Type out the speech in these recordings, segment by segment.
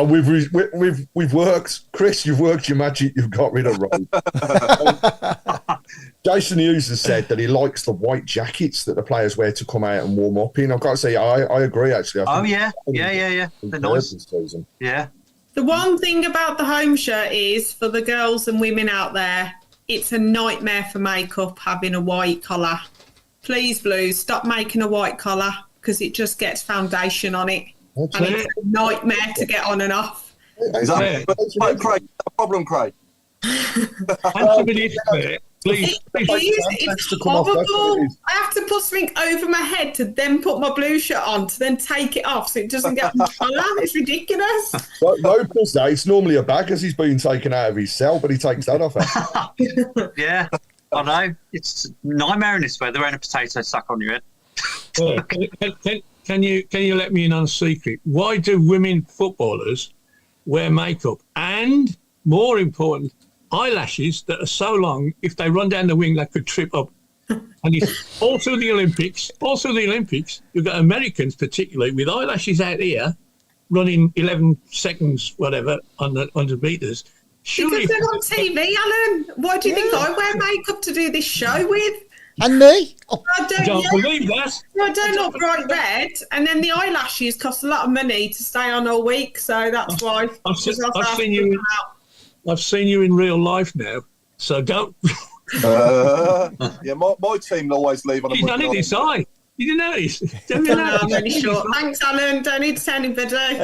We've worked, Chris. You've worked your magic. You've got rid of Rob. Jason Hughes has said that he likes the white jackets that the players wear to come out and warm up in. I've got to say, I agree. Actually, yeah. They're nice. Yeah. The one thing about the home shirt is, for the girls and women out there, it's a nightmare for makeup having a white collar. Please, Blues, stop making a white collar because it just gets foundation on it. And it's a nightmare to get on and off. Is that Craig? A problem, Craig? Please. It's horrible. I have to put something over my head to then put my blue shirt on to then take it off so it doesn't get my colour. It's ridiculous. Low does that. It's normally a bag as he's being taken out of his cell, but he takes that off. Yeah, I know. It's a nightmare in this weather wearing a potato sack on your head. Can you let me in on a secret? Why do women footballers wear makeup and, more important, eyelashes that are so long, if they run down the wing, they could trip up? And it's also the Olympics, you've got Americans particularly with eyelashes out here running 11 seconds, whatever, on the 100 metres. Because they're on TV, Alan. Why do you think I wear makeup to do this show with? And me? I don't believe that. I don't look bright red, and then the eyelashes cost a lot of money to stay on all week, so that's why. I've seen you in real life now, so don't. Yeah, my team always leave on a. He's done it this eye. You didn't notice? I'm really sure. Thanks, Alan. Don't need to tell anybody.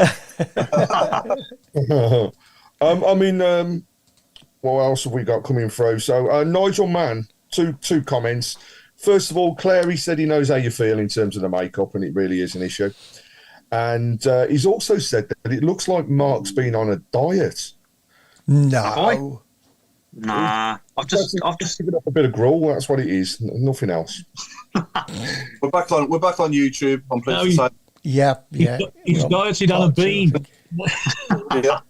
What else have we got coming through? So Nigel Mann. Two comments. First of all, Clary said he knows how you feel in terms of the makeup, and it really is an issue. And he's also said that it looks like Mark's been on a diet. No. Nah. I've just given up a bit of gruel. That's what it is. Nothing else. We're back on YouTube. I'm pleased to say. Yeah. He's dieted on a bean. Yeah.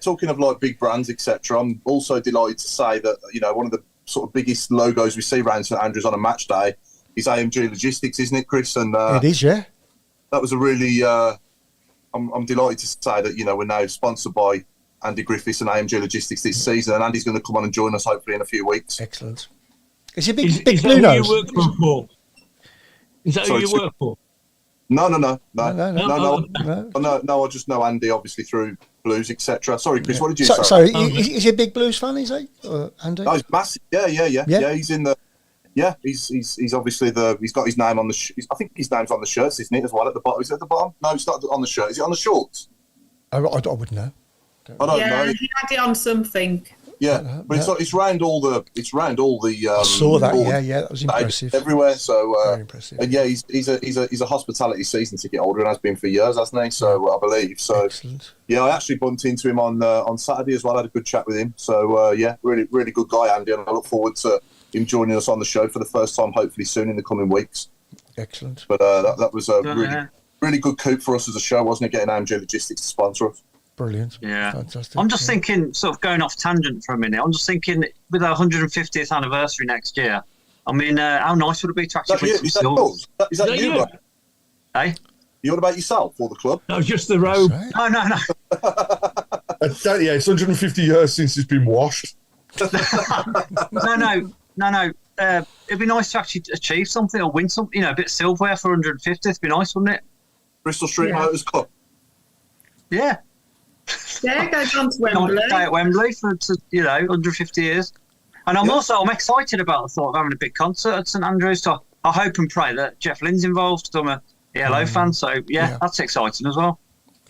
Talking of like big brands, etc. I'm also delighted to say that one of the sort of biggest logos we see around St Andrews on a match day is AMG Logistics, isn't it, Chris? And it is, yeah. That was a really. I'm delighted to say that we're now sponsored by Andy Griffiths and AMG Logistics this season, and Andy's going to come on and join us hopefully in a few weeks. Excellent. Is he big blue nose? Is that who you work for? No. I just know Andy obviously through Blues, etc. Sorry, Chris, what did you say? Sorry, is he a big Blues fan? Is he, Andy? No, he's massive. Yeah. He's in the. Yeah, he's obviously he's got his name on the. I think his name's on the shirts, isn't it? As well at the bottom. Is it at the bottom? No, it's not on the shirt. Is it on the shorts? I wouldn't know. I don't know. He had it on something. Yeah, but it's round all the. I saw that. Yeah, that was impressive. Everywhere. So very impressive. And yeah, he's a hospitality season ticket holder and has been for years, hasn't he? So I believe. So excellent. Yeah, I actually bumped into him on Saturday as well. I had a good chat with him. So yeah, really good guy, Andy, and I look forward to him joining us on the show for the first time, hopefully soon in the coming weeks. Excellent. But that was a really good coup for us as a show, wasn't it? Getting AMG Logistics to sponsor us. Brilliant. Yeah. Fantastic. I'm just thinking, sort of going off tangent for a minute, I'm just thinking with our 150th anniversary next year, I mean, how nice would it be to actually win some silver? Is that you, bro? Hey? You on about yourself or the club? No, just the robe. Right. No. Yeah, it's 150 years since it's been washed. No. It'd be nice to actually achieve something or win something, a bit of silverware for 150th. It'd be nice, wouldn't it? Bristol Street Motors Cup. Yeah. Yeah, go down to Wembley. Stay at Wembley for 150 years. And I'm excited about the thought of having a big concert at St Andrews. So I hope and pray that Jeff Lynn's involved. I'm a ELO fan, so that's exciting as well.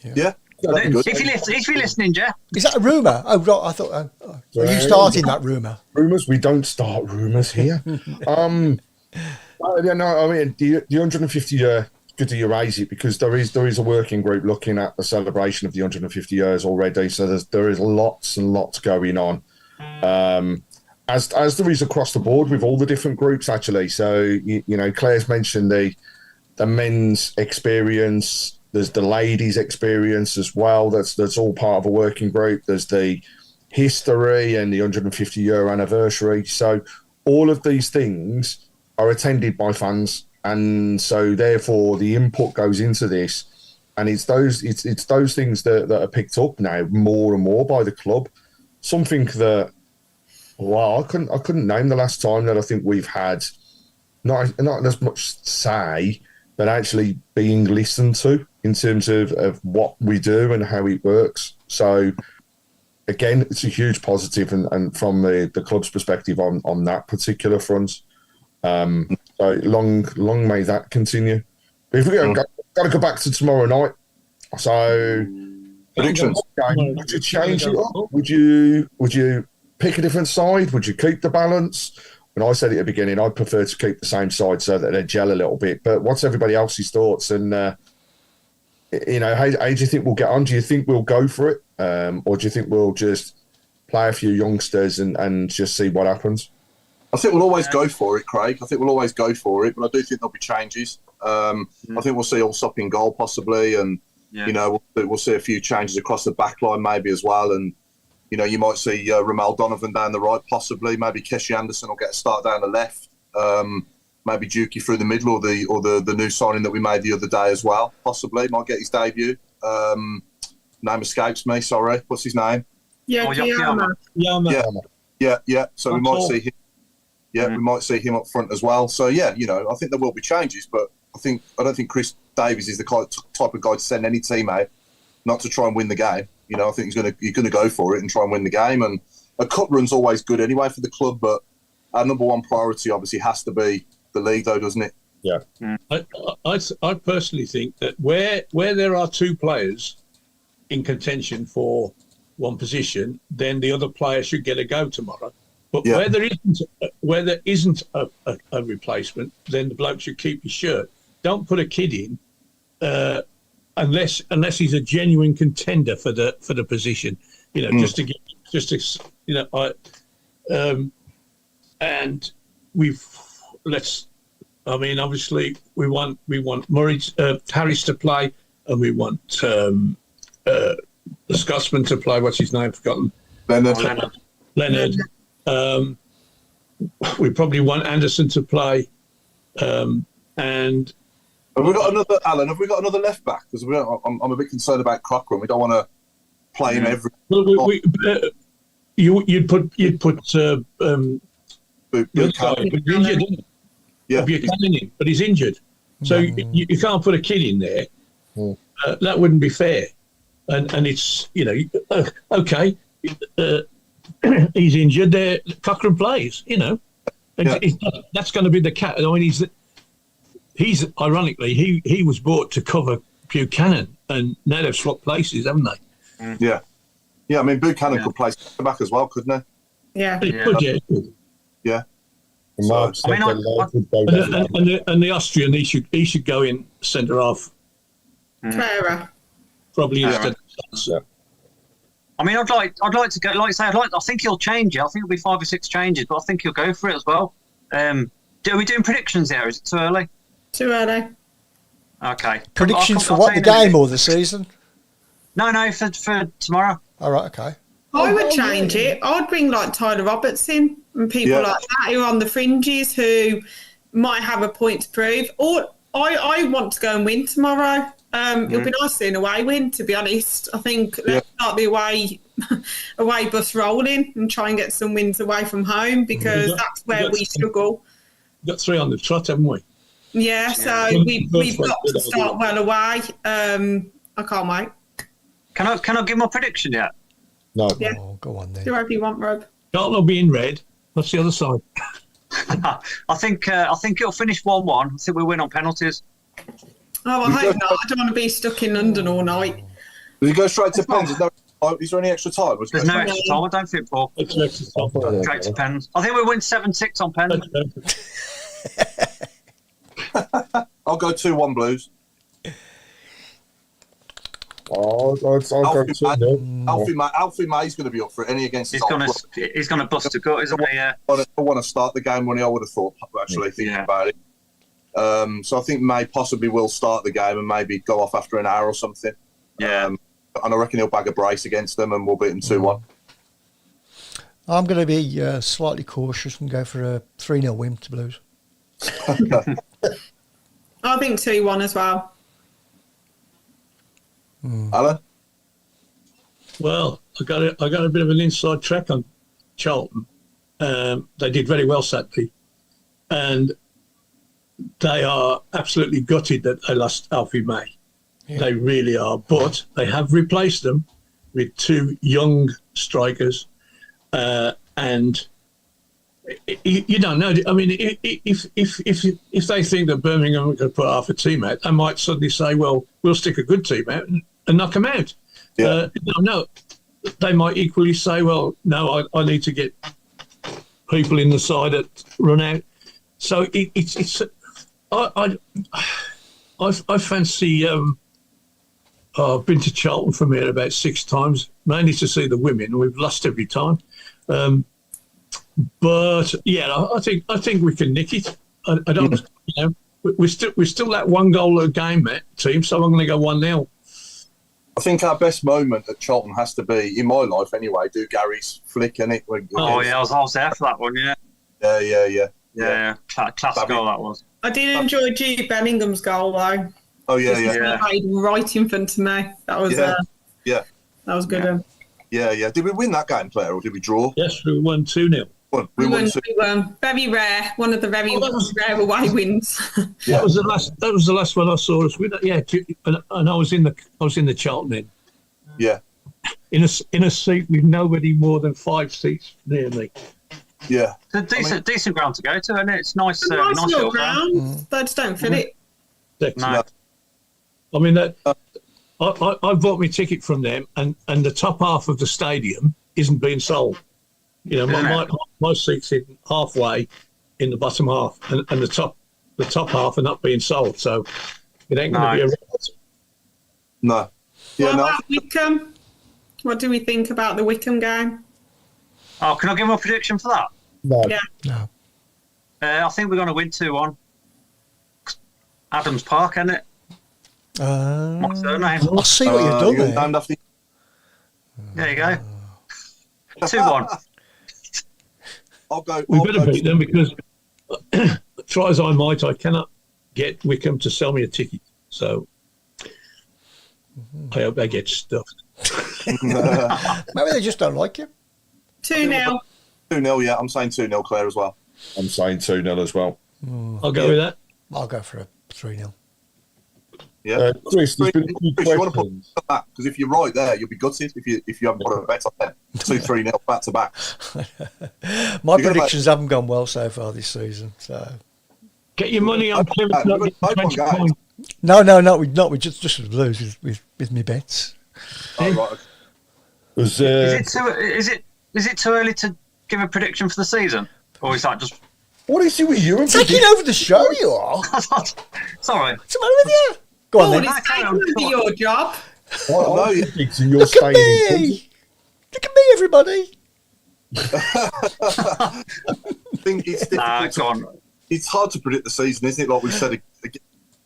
Yeah. If you're listening, Jeff. Is that a rumour? Oh, right, I thought. Are you starting that rumour? Rumours? We don't start rumours here. I mean, the 150 year. Good that you raise it because there is a working group looking at the celebration of the 150 years already. So there is lots and lots going on, as there is across the board with all the different groups actually. So Claire's mentioned the men's experience. There's the ladies' experience as well. That's all part of a working group. There's the history and the 150 year anniversary. So all of these things are attended by fans. And so, therefore, the input goes into this, and it's those things that are picked up now more and more by the club. Something that, I couldn't name the last time that I think we've had not as much say, but actually being listened to in terms of what we do and how it works. So again, it's a huge positive, and from the club's perspective on that particular front. So long may that continue. But if we got to go back to tomorrow night, so Predictions. Would you change it up? Would you pick a different side? Would you keep the balance? When I said at the beginning, I'd prefer to keep the same side so that they gel a little bit. But what's everybody else's thoughts? And how do you think we'll get on? Do you think we'll go for it, or do you think we'll just play a few youngsters and just see what happens? I think we'll always go for it, Craig. I think we'll always go for it, but I do think there'll be changes. I think we'll see Allsop in goal possibly, and we'll see a few changes across the back line maybe as well. And you might see Ramel Donovan down the right possibly. Maybe Keshi Anderson will get a start down the left. Maybe Dukey through the middle, or the new signing that we made the other day as well. Possibly might get his debut. Name escapes me. Sorry, what's his name? Yama. Yeah. So we might see him. Yeah, we might see him up front as well. So I think there will be changes, but I don't think Chris Davies is the type of guy to send any team out not to try and win the game. I think he's gonna go for it and try and win the game. And a cup run's always good anyway for the club, but our number one priority obviously has to be the league, though, doesn't it? Yeah. I personally think that where there are two players in contention for one position, then the other player should get a go tomorrow. But where there isn't a replacement, then the bloke should keep his shirt. Don't put a kid in unless he's a genuine contender for the position. And obviously we want Murray Harris to play, and we want the Scotsman to play. What's his name? Forgotten. Leonard. We probably want Anderson to play, and have we got another Alan? Have we got another left back? Because I'm a bit concerned about Cochrane. We don't want to play him every. Well, you'd put the other guy, but he's injured, isn't he? Yeah, Buchanan, but he's injured, so you can't put a kid in there. That wouldn't be fair, and it's okay. He's injured. There, Cochrane plays. That's going to be the cat. I mean, he's ironically he was bought to cover Buchanan, and now they've swapped places, haven't they? Yeah. I mean, Buchanan could play back as well, couldn't he? Yeah. He could, Yeah. And the Austrian, he should go in centre half. Clara. Probably instead. I mean, I'd like to go. Like I say, I think he'll change it. I think it'll be 5 or 6 changes, but I think he'll go for it as well. Are we doing predictions here? Is it too early? Too early. Okay. Predictions for what, the game or the season? No, for tomorrow. All right, okay. I would change it. I'd bring like Tyler Roberts in and people like that who are on the fringes who might have a point to prove. Or I want to go and win tomorrow. It'll be nice to see an away win, to be honest. I think let's start the away bus rolling and try and get some wins away from home, because that's where we struggle. We've got 3 on the trot, haven't we? Yeah, so we've got to start well away. I can't wait. Can I give my prediction yet? No. Yeah. Oh, go on then. Do whatever you want, Rob. Charlton will be in red. What's the other side? I think it'll finish 1-1. I think we'll win on penalties. Oh, I hope not. I don't want to be stuck in London all night. Does he go straight to pens? Is there any extra time? There's no extra time. I don't think, Paul. Straight to pens. I think we win 7-6 on pens. I'll go 2-1 Blues. I'll go 2-0. Alfie May's going to be up for it. Any against he's going to bust a gut, isn't he? Yeah. I want to start the game when I would have thought, actually, thinking about it. So I think May possibly will start the game and maybe go off after an hour or something. Yeah. And I reckon he'll bag a brace against them and we'll beat them 2-1. I'm going to be slightly cautious and go for a 3-0 win to Blues. I think 2-1 as well. Alan? Well, I got a bit of an inside track on Charlton. They did very well Saturday, and they are absolutely gutted that they lost Alfie May. Yeah. They really are, but they have replaced them with two young strikers, and you don't know. I mean, if they think that Birmingham are going to put half a team out, they might suddenly say, "Well, we'll stick a good team out and knock them out." Yeah. No, they might equally say, "Well, no, I need to get people in the side that run out." So it's I fancy. I've been to Charlton from here about 6 times, mainly to see the women. We've lost every time, but yeah, I think we can nick it. I don't, we're still that 1 goal a game team, so I'm going to go 1-0. I think our best moment at Charlton has to be, in my life anyway, do Gary's flick, innit? Yeah, I was there for that one, yeah. Yeah. Class goal that was. I did enjoy Jude Bellingham's goal though. Oh yeah. Played right in front of me. That was that was good. Yeah. Did we win that game, Claire, or did we draw? Yes, we won 2-0. We won. Very rare. One of the very rare away wins. That was the last one I saw us with. Yeah, and I was in the Charlton Inn. Yeah. In a seat with nobody more than 5 seats near me. Yeah. It's a decent ground to go to, isn't it? It's nice. It's a nice little ground. They just don't fit it. No. I mean that. I bought my ticket from them, and the top half of the stadium isn't being sold. You know, my seat's in halfway in the bottom half, and the top half are not being sold. So it ain't going to be a result. No. What about Wickham? What do we think about the Wickham game? Oh, can I give my prediction for that? No. Yeah. No. I think we're going to win 2-1. Adams Park, isn't it? My surname. I see what you've done there. There you go. 2-1. We better beat them because, try as I might, I cannot get Wickham to sell me a ticket. So I hope they get stuffed. Maybe they just don't like you. 2-0. 2-0, yeah. I'm saying 2-0, Claire, as well. I'm saying 2-0 as well. I'll go with that. I'll go for a 3-0. Yeah, Chris, there's been a few Chris, you want to put questions. that because if you're right there, you'll be gutted if you haven't put a bet on them. 2-3-0 back to back. My predictions haven't gone well so far this season. So get your money on Plymouth. No, we just lose with me bets. Oh, right. Was, is it too early to give a prediction for the season, or is that just? What is it with you? Taking over the show, you are. Sorry. What's the matter with you? Go on, then. It's taking over your job. Look at me. Look at me, everybody. I think it's difficult. It's hard to predict the season, isn't it? Like we've said,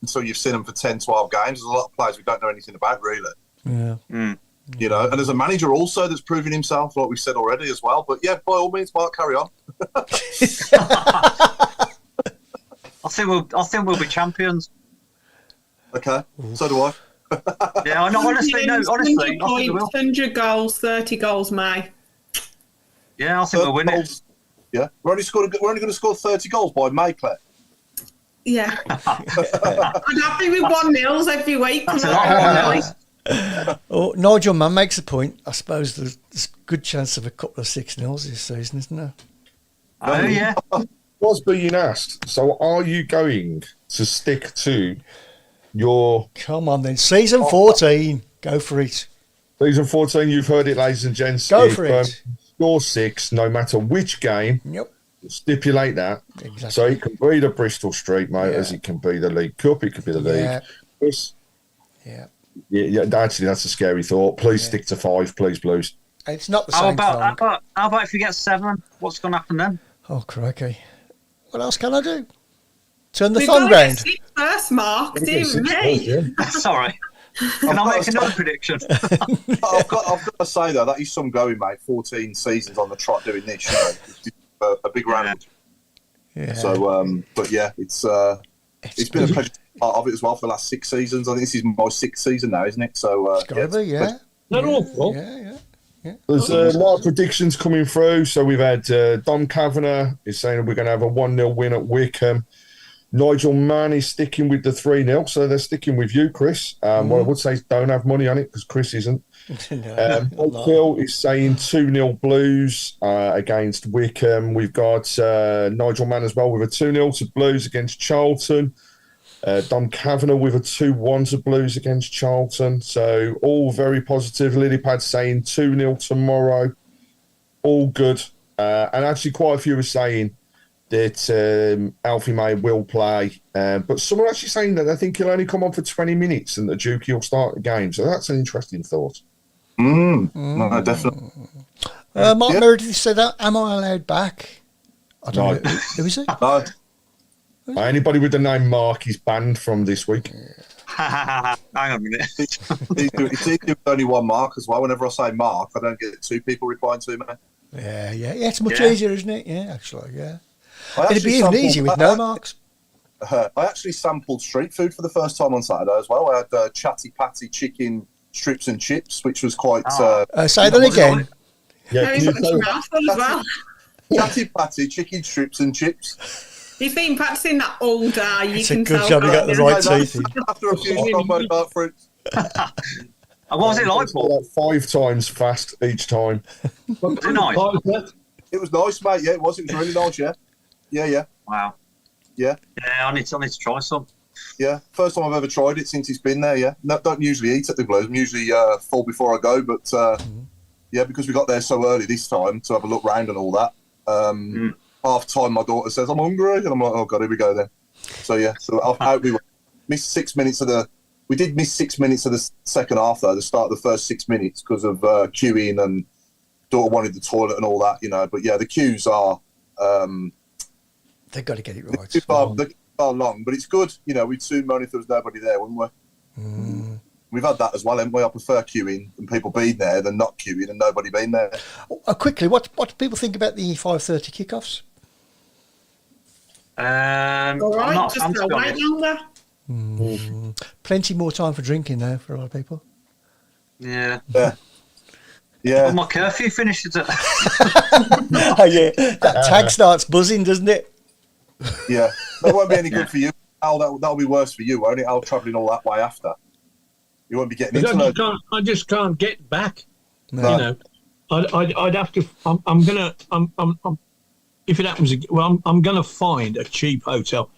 until you've seen them for 10, 12 games. There's a lot of players we don't know anything about, really. Yeah. You know, and there's a manager also that's proving himself, like we've said already as well. But yeah, by all means, Mark, carry on. I think we'll be champions. Okay, so do I. Yeah, I know. Honestly, 100 points, 100 goals, 30 goals, May. Yeah, I think we'll win it. Yeah, we're only going to score 30 goals by May, Claire. Yeah. I'm happy with 1-0 every week. That's a lot of 1-0. Oh, Nigel Mann makes a point. I suppose there's a good chance of a couple of 6-0s this season, isn't there? Oh, yeah. Was being asked, so are you going to stick to your... Come on then, season 14, go for it. Season 14, you've heard it, ladies and gents. Go for it. Score 6, no matter which game. Yep. Stipulate that. Exactly. So it can be the Bristol Street Motors, it can be the League Cup, it could be the League. Yeah, actually, that's a scary thought. Please stick to 5, please, Blues. It's not the same. How about if you get 7? What's going to happen then? Oh, crikey. What else can I do? Turn the phone round. First, Mark. Dear me. Sorry. Can I make another prediction? I've got to say, though, that is some going, mate. 14 seasons on the trot doing this, you know, a big round. Yeah. So, but yeah, it's been a pleasure. part of it as well for the last 6 seasons. I think this is my 6th season now, isn't it? So It's got to be, yeah. Not awful. Yeah. There's a lot of predictions coming through. So we've had Dom Kavanagh is saying we're going to have a 1-0 win at Wickham. Nigel Mann is sticking with the 3-0, so they're sticking with you, Chris. What I would say is don't have money on it because Chris isn't. Phil is saying 2-0 Blues against Wickham. We've got Nigel Mann as well with a 2-0 to Blues against Charlton. Dom Kavanagh with a 2-1 to Blues against Charlton. So all very positive. Lilypad saying 2-0 tomorrow. All good. And actually quite a few are saying that Alfie May will play. But some are actually saying that I think he'll only come on for 20 minutes and that Dukey will start the game. So that's an interesting thought. No, definitely. Mark Meredith said, am I allowed back? I don't know. Who is it? No. Anybody with the name Mark is banned from this week. Hang on a minute. It's easy with only one Mark as well. Whenever I say Mark, I don't get 2 people replying to me. Yeah. It's much easier, isn't it? Yeah, actually, yeah. It'd be even sampled, easier with no marks. I actually sampled street food for the first time on Saturday as well. I had Chatty Patty chicken strips and chips, which was quite... say that again. Yeah, He's got a mouthful as well. Chatty Patty chicken strips and chips. He's been practicing that all day. It's a good job you got the right teeth in. After a few strawberry dark fruits. What was it like, Paul? Like 5 times fast each time. Was it nice? It was nice, mate. Yeah, it was. It was really nice, yeah. Yeah. Wow. Yeah. Yeah, I need to try some. Yeah, first time I've ever tried it since it's been there, yeah. No, don't usually eat at the Blues. I'm usually full before I go, but yeah, because we got there so early this time to have a look round and all that. Half time, my daughter says, I'm hungry. And I'm like, oh, God, here we go then. So, yeah, out we went. Missed 6 minutes of the... We did miss 6 minutes of the second half, though, the start of the first 6 minutes because of queuing and daughter wanted the toilet and all that, you know. But, yeah, the queues are... They've got to get it right. They're long, but it's good. You know, we'd soon moan if there was nobody there, wouldn't we? We've had that as well, haven't we? I prefer queuing and people being there than not queuing and nobody being there. Quickly, what do people think about the 5:30 kickoffs? All right, just a wait longer. Plenty more time for drinking now for a lot of people. Yeah. Yeah. Well, my curfew finishes at... Oh, yeah. That tag starts buzzing, doesn't it? Yeah. That won't be any good for you. Al, that'll be worse for you, won't it? Al, travelling all that way after. You won't be getting into I just can't get back. No. You know, I'd have to. I'm gonna. If it happens, well, I'm gonna find a cheap hotel.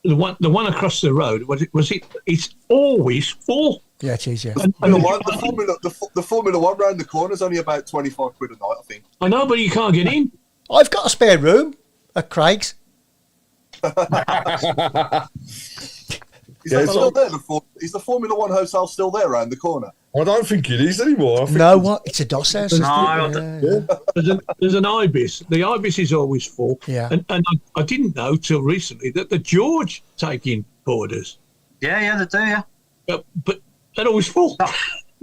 The one across the road. Was it? It's always full. Yeah, it is. Yeah. and the Formula One round the corner is only about 25 quid a night, I think. I know, but you can't get in. I've got a spare room at Craig's. Is that still there? Is the Formula One hotel still there around the corner? I don't think it is anymore. I think it's a DOS house. Isn't it? There's an Ibis. The Ibis is always full. Yeah. And I didn't know till recently that the George taking orders. Yeah, they do, yeah. But they're always full.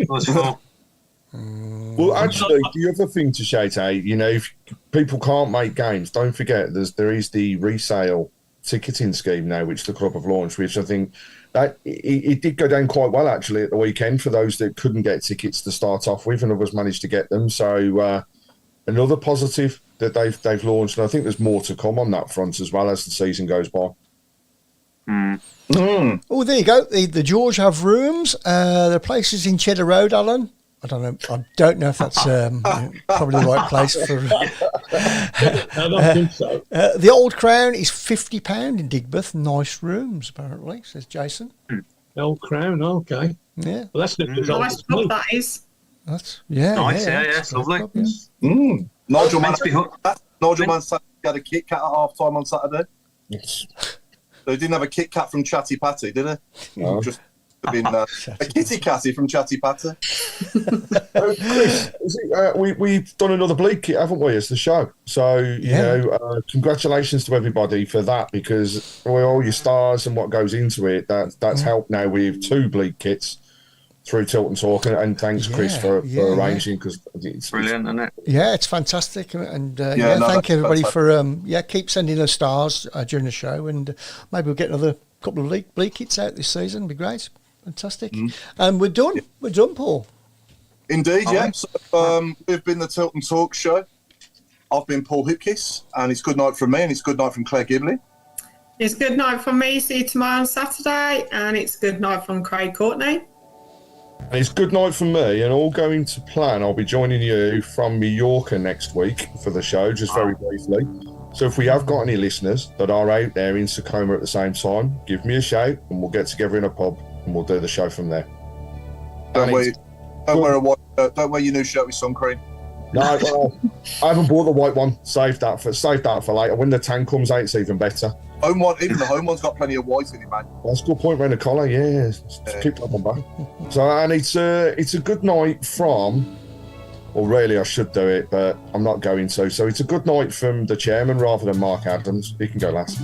Always full. Well, actually, the other thing to shout out, you know, if people can't make games, don't forget there is the resale ticketing scheme now, which the club have launched, which I think that it did go down quite well actually at the weekend for those that couldn't get tickets to start off with, and others managed to get them. So another positive that they've launched, and I think there's more to come on that front as well as the season goes by. Oh, there you go. The George have rooms. The place is in Cheddar Road, Alan. I don't know if that's probably the right place for. I don't think so. The Old Crown is £50 in Digbeth. Nice rooms, apparently, says Jason. The Old Crown, okay. Yeah. Well, that's Nice pub that is. That's nice. Yeah, it's lovely. Pub, yeah. Nigel Mann had a Kit Kat at half time on Saturday. Yes. So he didn't have a Kit Kat from Chatty Patty, did he? No. Just been a kitty catty from Chatty Patty. Chris, we've done another bleed kit, haven't we, as the show? So, you know, congratulations to everybody for that, because with all your stars and what goes into it, that's helped now with 2 bleed kits through Tilton Talk, and thanks, Chris, for arranging, because it's brilliant, isn't it? Yeah, it's fantastic, and thank everybody for keep sending us stars during the show, and maybe we'll get another couple of league kits out this season. It'd be great. Fantastic. And we're done. We're done, Paul. Indeed, yeah. So, we've been the Tilton Talk Show. I've been Paul Hipkiss, and it's good night from me, and it's good night from Claire Gibley. It's good night from me. See you tomorrow on Saturday. And it's good night from Craig Courtney. And it's good night from me, and all going to plan. I'll be joining you from Mallorca next week for the show, just very briefly. So if we have got any listeners that are out there in Tacoma at the same time, give me a shout, and we'll get together in a pub, and we'll do the show from there. Don't wear a white shirt. Don't wear your new shirt with sun cream. No, well, I haven't bought the white one. Save that for later. When the tan comes out, it's even better. Even the home one's got plenty of white in it, man. That's a good point around the collar. Yeah, keep that one back. So, and it's a good night from. Well, really, I should do it, but I'm not going to. So it's a good night from the chairman rather than Mark Adams. He can go last.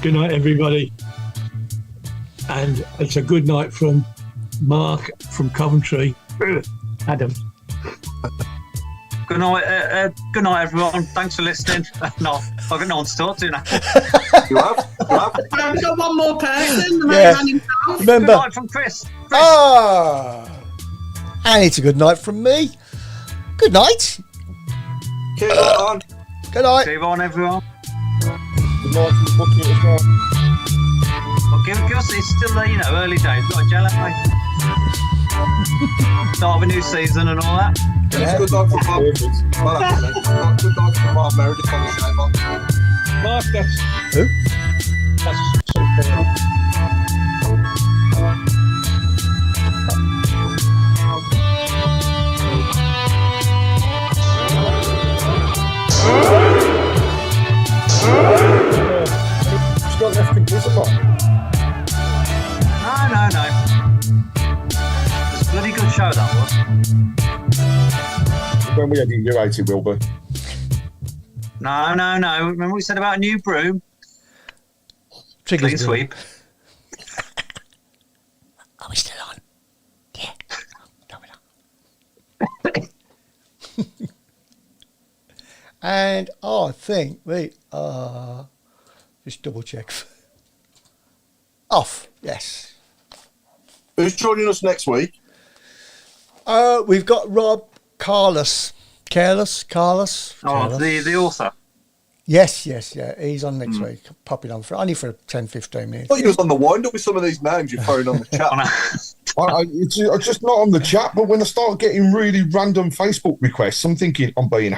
Good night, everybody. And it's a good night from Mark from Coventry. Adam. Good night, everyone. Thanks for listening. No, I've got no one to talk to now. You have? I've got one more person. The Yeah. man himself. Remember. Good night from Chris. And it's a good night from me. Good night. Keep it on. Good night. Keep on, everyone. Good night from the bookie as well. Well, give us, it's still, early days. Got a gel, haven't we? Start of a new season and all that. It's good night from Bob. Well, actually, good night from Bob Meredith on the same one. Mark, that's Who? She's got left invisible. No. It's a bloody good show, that was. When we had you out, it will be. No. Remember we said about a new broom? Triggers Clean sweep. Are we still on? Yeah. No, we're not. And I think we are just double check. Off, yes. Who's joining us next week? We've got Rob Carlos. Carlos. Oh, the author. Yes, yeah. He's on next week. Popping on for only for 10, 15 minutes. I thought you was on the wind up with some of these names you're throwing on the chat. It's just not on the chat, but when I start getting really random Facebook requests, I'm thinking I'm being